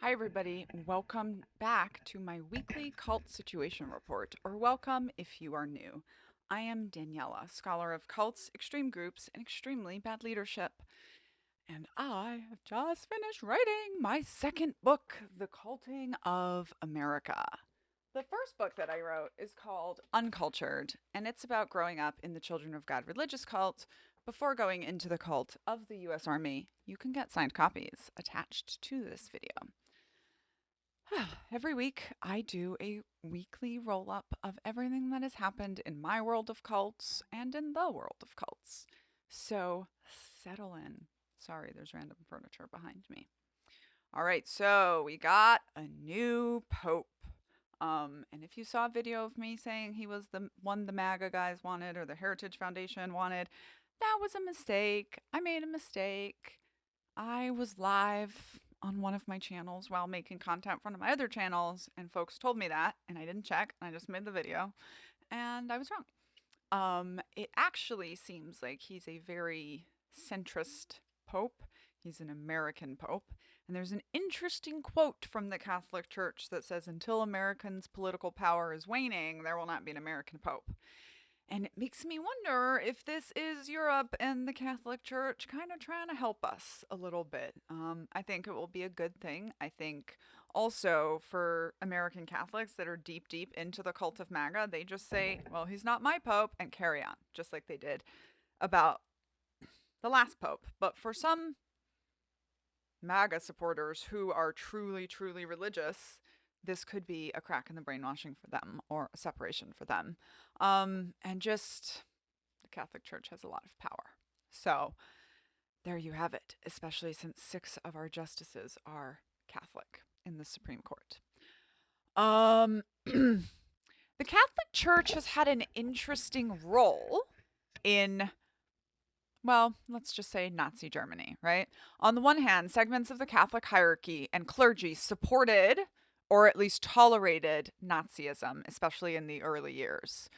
Hi, everybody. Welcome back to my weekly cult situation report, or welcome if you are new. I am Daniela, scholar of cults, extreme groups, and extremely bad leadership. And I have just finished writing my second book, The Culting of America. The first book that I wrote is called Uncultured, and it's about growing up in the Children of God religious cult before going into the cult of the U.S. Army. You can get signed copies attached to this video. Every week, I do a weekly roll up of everything that has happened in my world of cults and in the world of cults. So settle in. Sorry, there's random furniture behind me. All right, so we got a new pope. And if you saw a video of me saying he was the one the MAGA guys wanted or the Heritage Foundation wanted, that was a mistake. I made a mistake. I was live on one of my channels while making content for one of my other channels, and folks told me that, and I didn't check, and I just made the video, and I was wrong. It actually seems like he's a very centrist pope. He's an American pope. And there's an interesting quote from the Catholic Church that says, "Until Americans' political power is waning, there will not be an American pope." And it makes me wonder if this is Europe and the Catholic Church kind of trying to help us a little bit. I think it will be a good thing. I think also for American Catholics that are deep, deep into the cult of MAGA, they just say, well, he's not my pope and carry on, just like they did about the last pope. But for some MAGA supporters who are truly, truly religious, this could be a crack in the brainwashing for them or a separation for them. And just the Catholic Church has a lot of power. So there you have it, especially since 6 of our justices are Catholic in the Supreme Court. The Catholic Church has had an interesting role in, well, let's just say Nazi Germany, right? On the one hand, segments of the Catholic hierarchy and clergy supported or at least tolerated Nazism, especially in the early years.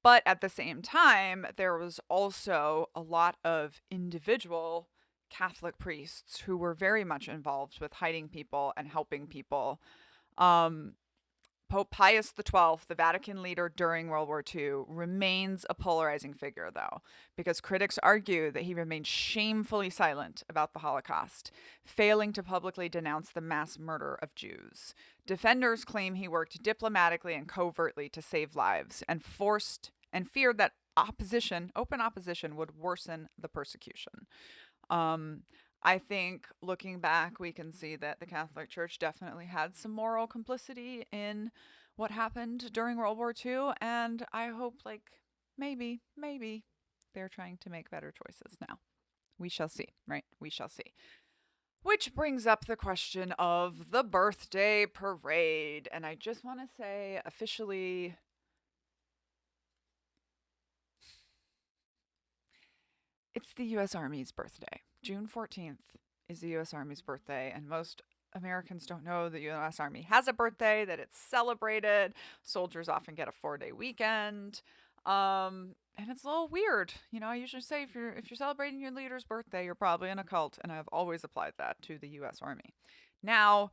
But at the same time, there was also a lot of individual Catholic priests who were very much involved with hiding people and helping people. Um, Pope Pius XII, the Vatican leader during World War II, remains a polarizing figure, though, because critics argue that he remained shamefully silent about the Holocaust, failing to publicly denounce the mass murder of Jews. Defenders claim he worked diplomatically and covertly to save lives and feared that open opposition, would worsen the persecution. Um, I think looking back, we can see that the Catholic Church definitely had some moral complicity in what happened during World War II. And I hope, like, maybe they're trying to make better choices now. We shall see, right? We shall see. Which brings up the question of the birthday parade. And I just want to say officially, it's the U.S. Army's birthday. June 14th is the U.S. Army's birthday, and most Americans don't know the U.S. Army has a birthday, that it's celebrated. Soldiers often get a 4-day weekend. And it's a little weird. You know, I usually say if you're celebrating your leader's birthday, you're probably in a cult, and I've always applied that to the U.S. Army. Now,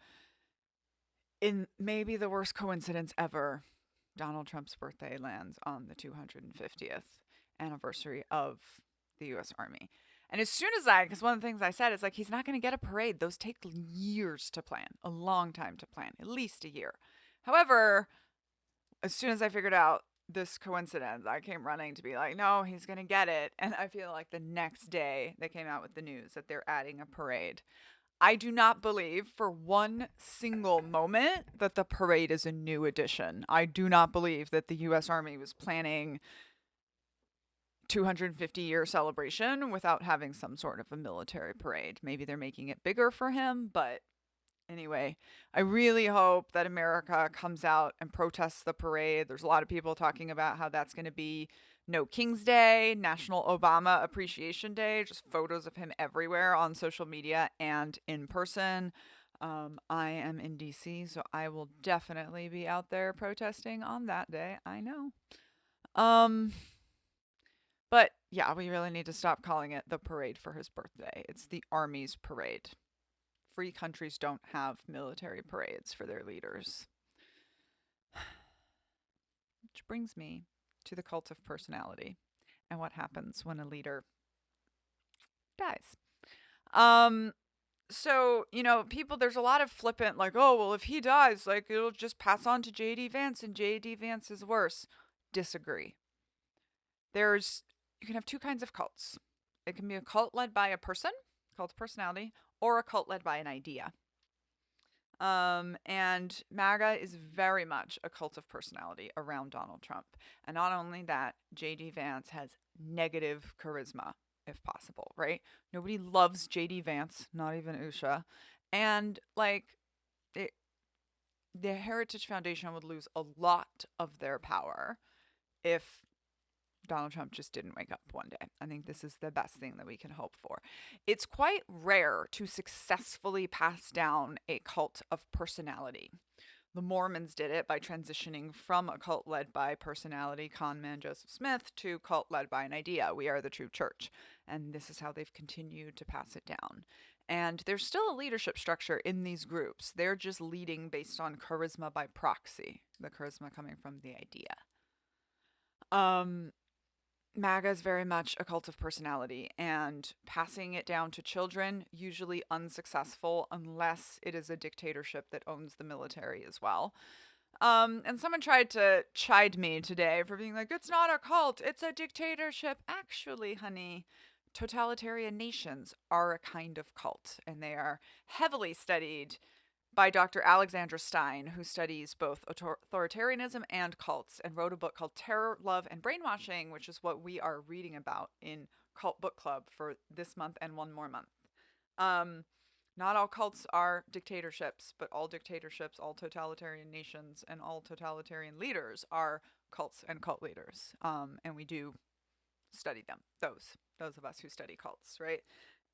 in maybe the worst coincidence ever, Donald Trump's birthday lands on the 250th anniversary of the U.S. Army. And as soon as because one of the things I said is like, he's not going to get a parade. Those take years to plan, a long time to plan, at least a year. However, as soon as I figured out this coincidence, I came running to be like, no, he's going to get it. And I feel like the next day they came out with the news that they're adding a parade. I do not believe for one single moment that the parade is a new addition. I do not believe that the U.S. Army was planning 250-year celebration without having some sort of a military parade. Maybe they're making it bigger for him, but anyway, I really hope that America comes out and protests the parade. There's a lot of people talking about how that's going to be No King's Day, National Obama Appreciation Day, just photos of him everywhere on social media and in person. I am in DC, so I will definitely be out there protesting on that day. I know. Um, but yeah, we really need to stop calling it the parade for his birthday. It's the Army's parade free countries don't have military parades for their leaders. Which brings me to the cult of personality and what happens when a leader dies. So, people, there's a lot of flippant, like, oh, well, if he dies, like, it'll just pass on to J.D. Vance and J.D. Vance is worse. Disagree. You can have two kinds of cults. It can be a cult led by a person, cult of personality, or a cult led by an idea. And MAGA is very much a cult of personality around Donald Trump. And not only that, J.D. Vance has negative charisma, if possible, right? Nobody loves J.D. Vance, not even Usha. And, the Heritage Foundation would lose a lot of their power if Donald Trump just didn't wake up one day. I think this is the best thing that we can hope for. It's quite rare to successfully pass down a cult of personality. The Mormons did it by transitioning from a cult led by personality, con man Joseph Smith, to cult led by an idea. We are the true church. And this is how they've continued to pass it down. And there's still a leadership structure in these groups. They're just leading based on charisma by proxy, the charisma coming from the idea. MAGA is very much a cult of personality, and passing it down to children, usually unsuccessful unless it is a dictatorship that owns the military as well. And someone tried to chide me today for being like, it's not a cult, it's a dictatorship. Actually, honey, totalitarian nations are a kind of cult, and they are heavily studied by Dr. Alexandra Stein, who studies both authoritarianism and cults, and wrote a book called Terror, Love, and Brainwashing, which is what we are reading about in Cult Book Club for this month and one more month. Not all cults are dictatorships, but all dictatorships, all totalitarian nations, and all totalitarian leaders are cults and cult leaders. And we do study them, those of us who study cults, right?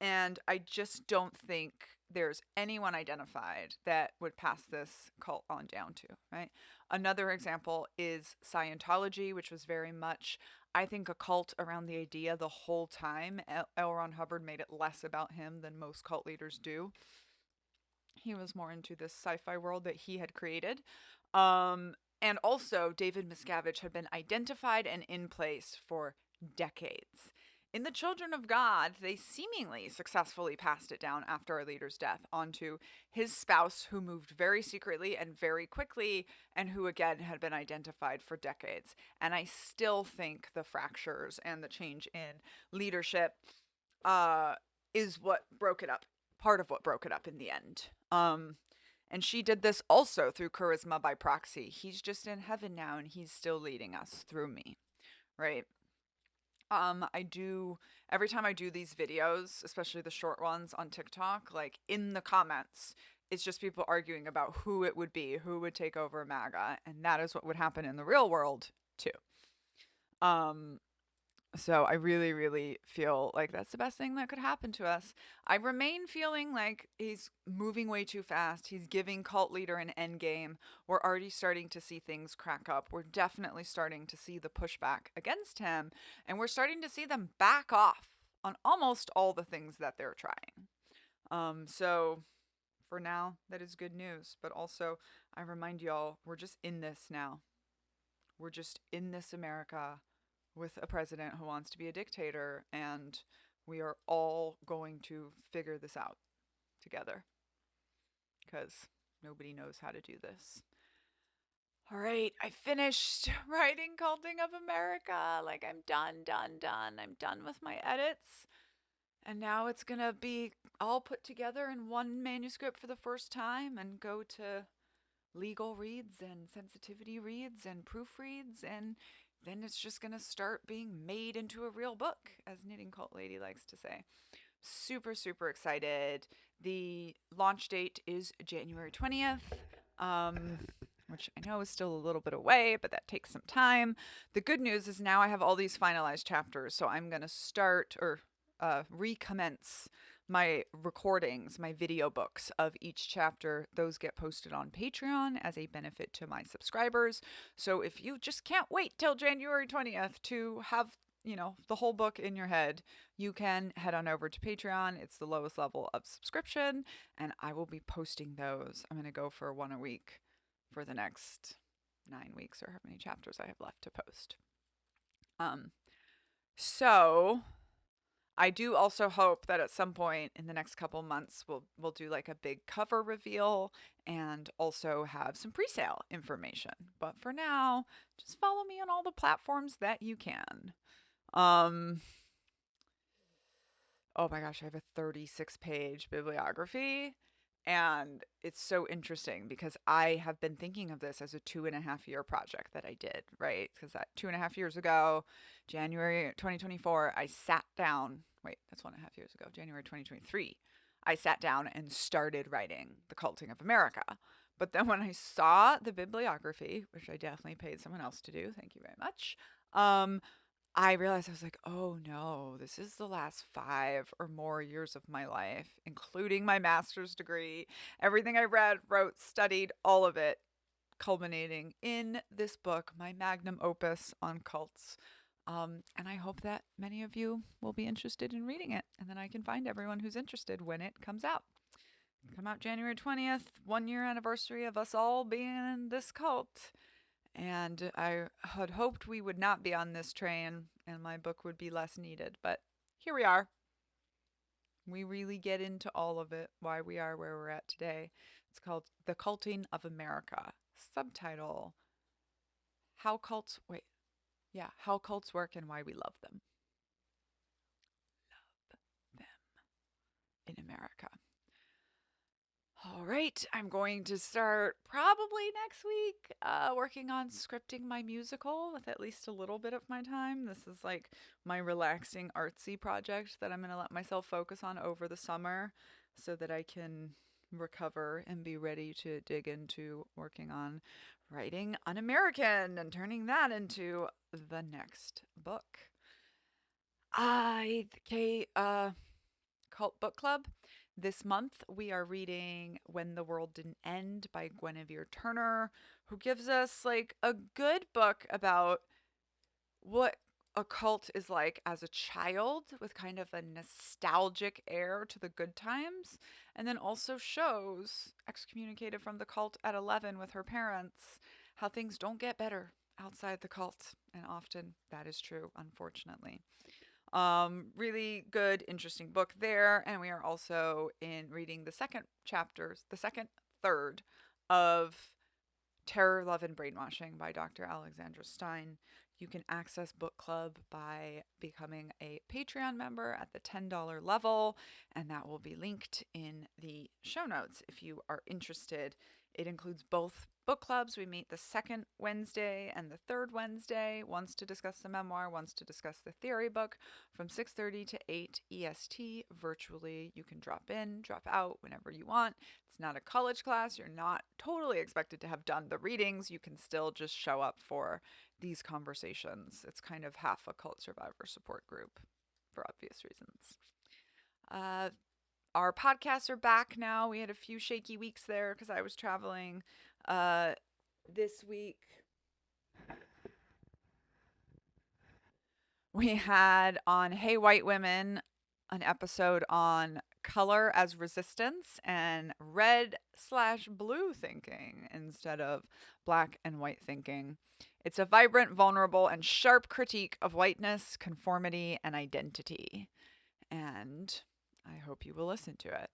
And I just don't think there's anyone identified that would pass this cult on down to, right? Another example is Scientology, which was very much, I think, a cult around the idea the whole time. L. Ron Hubbard made it less about him than most cult leaders do. He was more into this sci-fi world that he had created. And also, David Miscavige had been identified and in place for decades. In the Children of God, they seemingly successfully passed it down after our leader's death onto his spouse, who moved very secretly and very quickly, and who again had been identified for decades. And I still think the fractures and the change in leadership is what broke it up, part of what broke it up in the end. And she did this also through charisma by proxy. He's just in heaven now, and he's still leading us through me, right? Every time I do these videos, especially the short ones on TikTok, like in the comments, it's just people arguing about who it would be, who would take over MAGA. And that is what would happen in the real world too. So I really, really feel like that's the best thing that could happen to us. I remain feeling like he's moving way too fast. He's giving cult leader an end game. We're already starting to see things crack up. We're definitely starting to see the pushback against him. And we're starting to see them back off on almost all the things that they're trying. So for now, that is good news. But also, I remind y'all, we're just in this now. We're just in this America with a president who wants to be a dictator, and we are all going to figure this out together because nobody knows how to do this. All right, I finished writing Culting of America. Like, I'm done. I'm done with my edits. And now it's going to be all put together in one manuscript for the first time and go to legal reads and sensitivity reads and proofreads, and then it's just going to start being made into a real book, as Knitting Cult Lady likes to say. Super, super excited. The launch date is January 20th, which I know is still a little bit away, but that takes some time. The good news is now I have all these finalized chapters, so I'm going to start or recommence my recordings, my video books of each chapter. Those get posted on Patreon as a benefit to my subscribers. So if you just can't wait till January 20th to have the whole book in your head, you can head on over to Patreon. It's the lowest level of subscription, and I will be posting those. I'm going to go for one a week for the next 9 weeks, or how many chapters I have left to post. Um, so I do also hope that at some point in the next couple months we'll do like a big cover reveal and also have some pre-sale information. But for now, just follow me on all the platforms that you can. Um oh my gosh, I have a 36-page bibliography. And it's so interesting because I have been thinking of this as a 2.5 year project that I did, right? Because that 2.5 years ago, January 2024, I sat down. Wait, that's 1.5 years ago, January 2023. I sat down and started writing The Culting of America. But then when I saw the bibliography, which I definitely paid someone else to do, thank you very much, I realized I was like, oh no, this is the last 5 or more years of my life, including my master's degree, everything I read, wrote, studied, all of it, culminating in this book, my magnum opus on cults. And I hope that many of you will be interested in reading it, and then I can find everyone who's interested when it comes out. It'll come out January 20th, 1 year anniversary of us all being in this cult. And I had hoped we would not be on this train and my book would be less needed. But here we are. We really get into all of it, why we are where we're at today. It's called The Culting of America. Subtitle, How Cults Work and Why We Love Them. Love them in America. All right, I'm going to start probably next week working on scripting my musical with at least a little bit of my time. This is like my relaxing artsy project that I'm going to let myself focus on over the summer so that I can recover and be ready to dig into working on writing Un-American and turning that into the next book. Cult Book Club. This month, we are reading When the World Didn't End by Guinevere Turner, who gives us like a good book about what a cult is like as a child with kind of a nostalgic air to the good times, and then also shows, excommunicated from the cult at 11 with her parents, how things don't get better outside the cult. And often that is true, unfortunately. Really good, interesting book there. And we are also in reading the second third of Terror, Love, and Brainwashing by Dr. Alexandra Stein. You can access book club by becoming a Patreon member at the $10 level, and that will be linked in the show notes if you are interested. It includes both book clubs. We meet the second Wednesday and the third Wednesday, once to discuss the memoir, once to discuss the theory book, from 6:30 to 8 EST virtually. You can drop in, drop out whenever you want. It's not a college class. You're not totally expected to have done the readings. You can still just show up for these conversations. It's kind of half a cult survivor support group for obvious reasons. Our podcasts are back now. We had a few shaky weeks there because I was traveling this week. We had on Hey White Women an episode on color as resistance and red/blue thinking instead of black and white thinking. It's a vibrant, vulnerable, and sharp critique of whiteness, conformity, and identity. And I hope you will listen to it.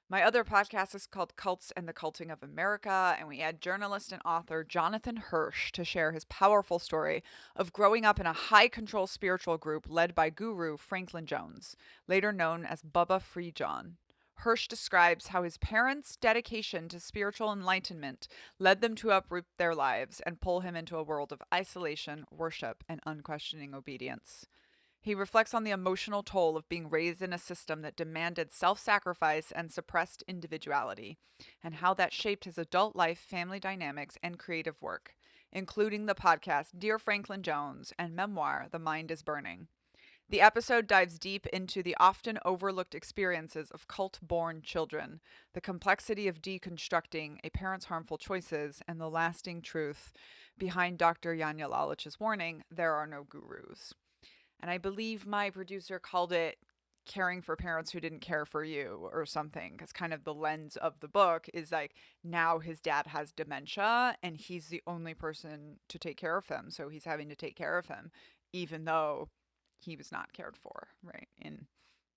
My other podcast is called Cults and the Culting of America, and we had journalist and author Jonathan Hirsch to share his powerful story of growing up in a high-control spiritual group led by guru Franklin Jones, later known as Bubba Free John. Hirsch describes how his parents' dedication to spiritual enlightenment led them to uproot their lives and pull him into a world of isolation, worship, and unquestioning obedience. He reflects on the emotional toll of being raised in a system that demanded self-sacrifice and suppressed individuality, and how that shaped his adult life, family dynamics, and creative work, including the podcast Dear Franklin Jones and memoir The Mind is Burning. The episode dives deep into the often overlooked experiences of cult-born children, the complexity of deconstructing a parent's harmful choices, and the lasting truth behind Dr. Yanya Lalich's warning, there are no gurus. And I believe my producer called it caring for parents who didn't care for you or something, because kind of the lens of the book is like now his dad has dementia and he's the only person to take care of him, so he's having to take care of him even though he was not cared for, right, in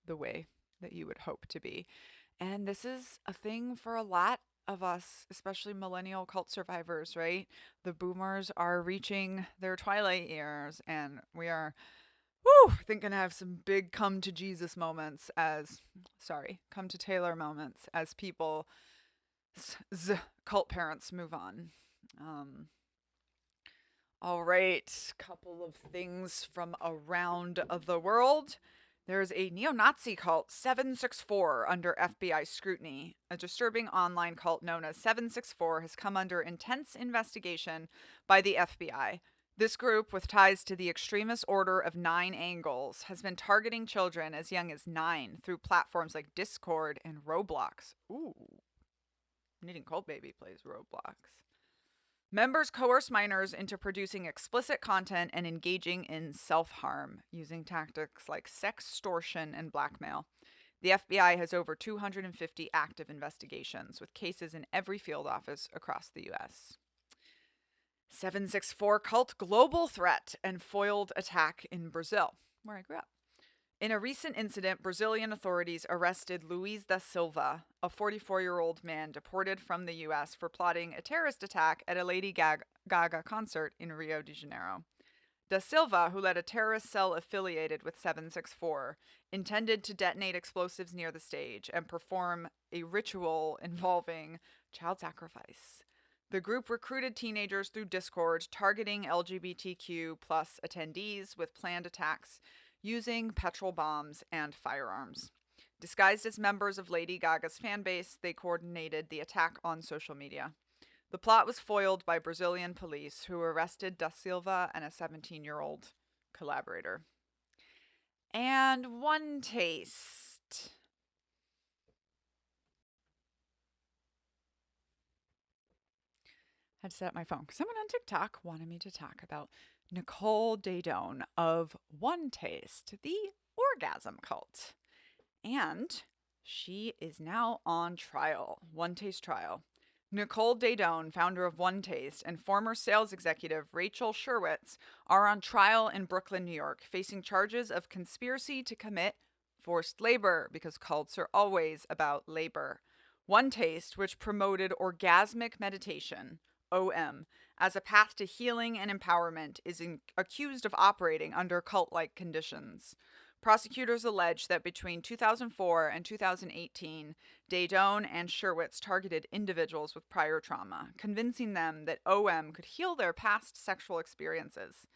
the way that you would hope to be. And this is a thing for a lot of us, especially millennial cult survivors, right? The boomers are reaching their twilight years, and we are, whew, I think gonna have some big come to Jesus moments as, sorry, come to Taylor moments as people, cult parents move on. Um, all right, couple of things from around the world. There's a neo Nazi cult, 764, under FBI scrutiny. A disturbing online cult known as 764 has come under intense investigation by the FBI. This group, with ties to the extremist Order of Nine Angles, has been targeting children as young as 9 through platforms like Discord and Roblox. Ooh, Knitting Cold Baby plays Roblox. Members coerce minors into producing explicit content and engaging in self harm using tactics like sextortion and blackmail. The FBI has over 250 active investigations, with cases in every field office across the U.S. 764 cult global threat and foiled attack in Brazil, where I grew up. In a recent incident, Brazilian authorities arrested Luiz da Silva, a 44-year-old man deported from the U.S. for plotting a terrorist attack at a Lady Gaga concert in Rio de Janeiro. Da Silva, who led a terrorist cell affiliated with 764, intended to detonate explosives near the stage and perform a ritual involving child sacrifice. The group recruited teenagers through Discord, targeting LGBTQ plus attendees with planned attacks using petrol bombs and firearms. Disguised as members of Lady Gaga's fan base, they coordinated the attack on social media. The plot was foiled by Brazilian police, who arrested Da Silva and a 17-year-old collaborator. And OneTaste. I had to set up my phone because someone on TikTok wanted me to talk about Nicole Daedone of OneTaste, the orgasm cult. And she is now on trial, OneTaste trial. Nicole Daedone, founder of OneTaste, and former sales executive Rachel Cherwitzof are on trial in Brooklyn, New York, facing charges of conspiracy to commit forced labor, because cults are always about labor. OneTaste, which promoted orgasmic meditation, OM, as a path to healing and empowerment, is accused of operating under cult-like conditions. Prosecutors allege that between 2004 and 2018, Daedone and Cherwitzof targeted individuals with prior trauma, convincing them that OM could heal their past sexual experiences.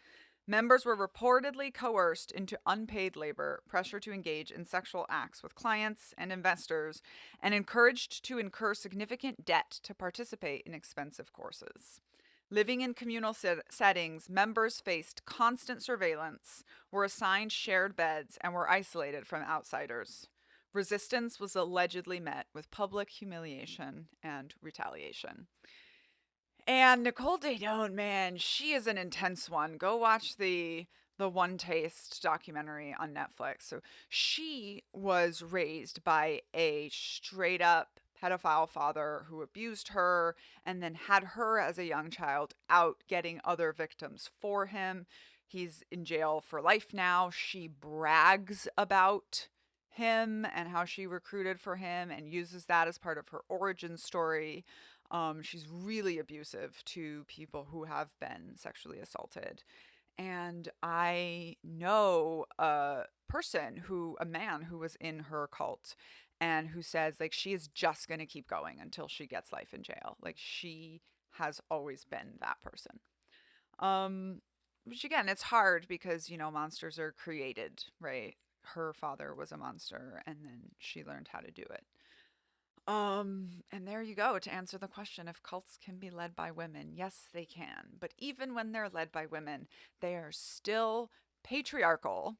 Members were reportedly coerced into unpaid labor, pressured to engage in sexual acts with clients and investors, and encouraged to incur significant debt to participate in expensive courses. Living in communal settings, members faced constant surveillance, were assigned shared beds, and were isolated from outsiders. Resistance was allegedly met with public humiliation and retaliation. And Nicole Daedone, man, she is an intense one. Go watch the OneTaste documentary on Netflix. So she was raised by a straight up pedophile father who abused her and then had her as a young child out getting other victims for him. He's in jail for life now. She brags about him and how she recruited for him and uses that as part of her origin story. She's really abusive to people who have been sexually assaulted. And I know a man who was in her cult and who says, like, she is just going to keep going until she gets life in jail. Like, she has always been that person. Which again, it's hard because, monsters are created, right? Her father was a monster and then she learned how to do it. And there you go, to answer the question if cults can be led by women. Yes, they can. But even when they're led by women, they are still patriarchal.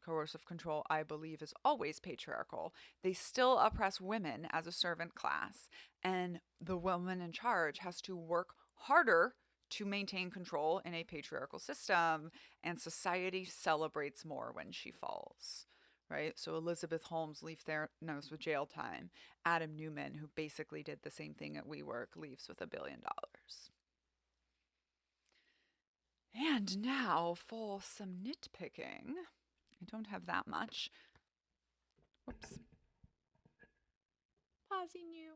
Coercive control, I believe, is always patriarchal. They still oppress women as a servant class. And the woman in charge has to work harder to maintain control in a patriarchal system, and society celebrates more when she falls. Right? So Elizabeth Holmes leaves Theranos with jail time. Adam Newman, who basically did the same thing at WeWork, leaves with $1 billion. And now for some nitpicking. I don't have that much. Whoops. Pausing you.